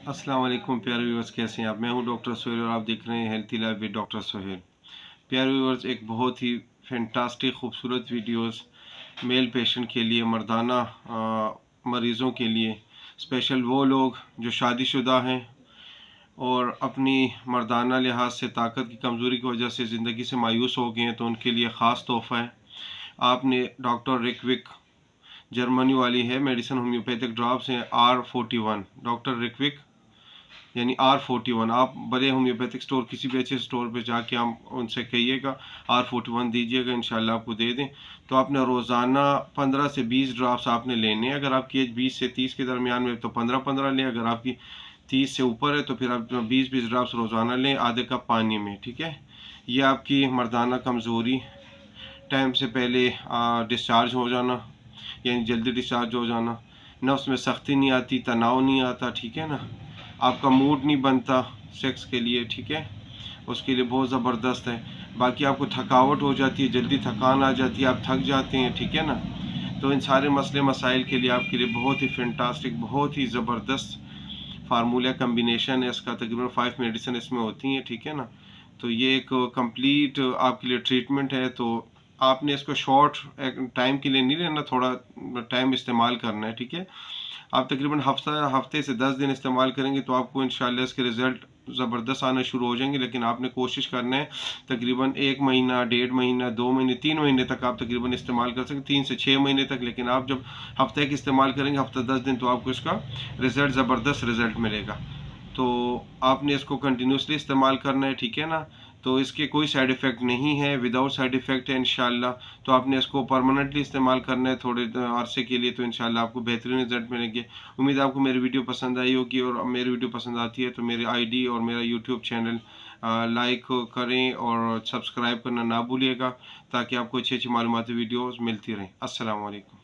अस्सलाम वालेकुम प्यारे व्यूअर्स, कैसे हैं आप। मैं हूं डॉक्टर सोहेल और आप देख रहे हैं healthy life with doctor Sohail. प्यारे व्यूअर्स, एक बहुत ही फैंटास्टिक खूबसूरत वीडियोस मेल पेशेंट के लिए, मर्दाना मरीज़ों के लिए, स्पेशल वो लोग जो शादीशुदा हैं और अपनी मर्दाना लिहाज से ताकत की कमज़ोरी की वजह से ज़िंदगी से मायूस हो गए हैं, तो उनके लिए ख़ास तोहफ़ा है। आपने डॉक्टर रिकविक, जर्मनी वाली है मेडिसिन, होम्योपैथिक ड्रॉप्स हैं R41, डॉक्टर रिकविक यानी R41। आप बड़े होम्योपैथिक स्टोर, किसी भी अच्छे स्टोर पे जाके आप उनसे कहिएगा R41 दीजिएगा, इंशाल्लाह आपको दे दें। तो आपने रोज़ाना 15 से 20 ड्रॉप्स आपने लेने हैं। अगर आपकी एज 20 से 30 के दरमियान में तो 15-15 लें। अगर आपकी 30 से ऊपर है तो फिर आप 20-20 ड्रॉप्स रोज़ाना लें, आधे कप पानी में, ठीक है। ये आपकी मर्दाना कमज़ोरी, टाइम से पहले डिस्चार्ज हो जाना, यानी जल्दी डिस्चार्ज हो जाना, नफ्स में सख्ती नहीं आती, तनाव नहीं आता, ठीक है ना, आपका मूड नहीं बनता सेक्स के लिए, ठीक है, उसके लिए बहुत ज़बरदस्त है। बाकी आपको थकावट हो जाती है, जल्दी थकान आ जाती है, आप थक जाते हैं, ठीक है ना। तो इन सारे मसले मसाइल के लिए आपके लिए बहुत ही फैंटास्टिक, बहुत ही ज़बरदस्त फार्मूला कम्बिनेशन है इसका। तकरीबन 5 मेडिसिन इसमें होती हैं, ठीक है ना। तो ये एक कंप्लीट आपके लिए ट्रीटमेंट है। तो आपने इसको शॉर्ट टाइम के लिए नहीं लेना, थोड़ा टाइम इस्तेमाल करना है, ठीक है। आप तकरीबन हफ्ते से 10 दिन इस्तेमाल करेंगे तो आपको इंशाल्लाह इसके रिज़ल्ट ज़बरदस्त आना शुरू हो जाएंगे। लेकिन आपने कोशिश करना है तकरीबन 1 महीना, 1.5 महीना, 2 महीने, 3 महीने तक आप तकरीबन इस्तेमाल कर सकते, 3 से 6 महीने तक। लेकिन आप जब हफ्ते की इस्तेमाल करेंगे, हफ्ता 10 दिन, तो आपको इसका रिज़ल्ट, ज़बरदस्त रिज़ल्ट मिलेगा। तो आपने इसको कंटिन्यूसली इस्तेमाल करना है, ठीक है ना। तो इसके कोई साइड इफ़ेक्ट नहीं है, विदाउट साइड इफ़ेक्ट है इंशाल्लाह। तो आपने इसको परमानेंटली इस्तेमाल करना है थोड़े अरसे के लिए, तो इंशाल्लाह आपको बेहतरीन रिजल्ट मिलेंगे। उम्मीद है आपको मेरी वीडियो पसंद आई होगी, और मेरी वीडियो पसंद आती है तो मेरे आईडी और मेरा यूट्यूब चैनल लाइक करें और सब्सक्राइब करना ना भूलिएगा, ताकि आपको अच्छी अच्छी मालूमाती वीडियोज़ मिलती रहें। अस्सलाम वालेकुम।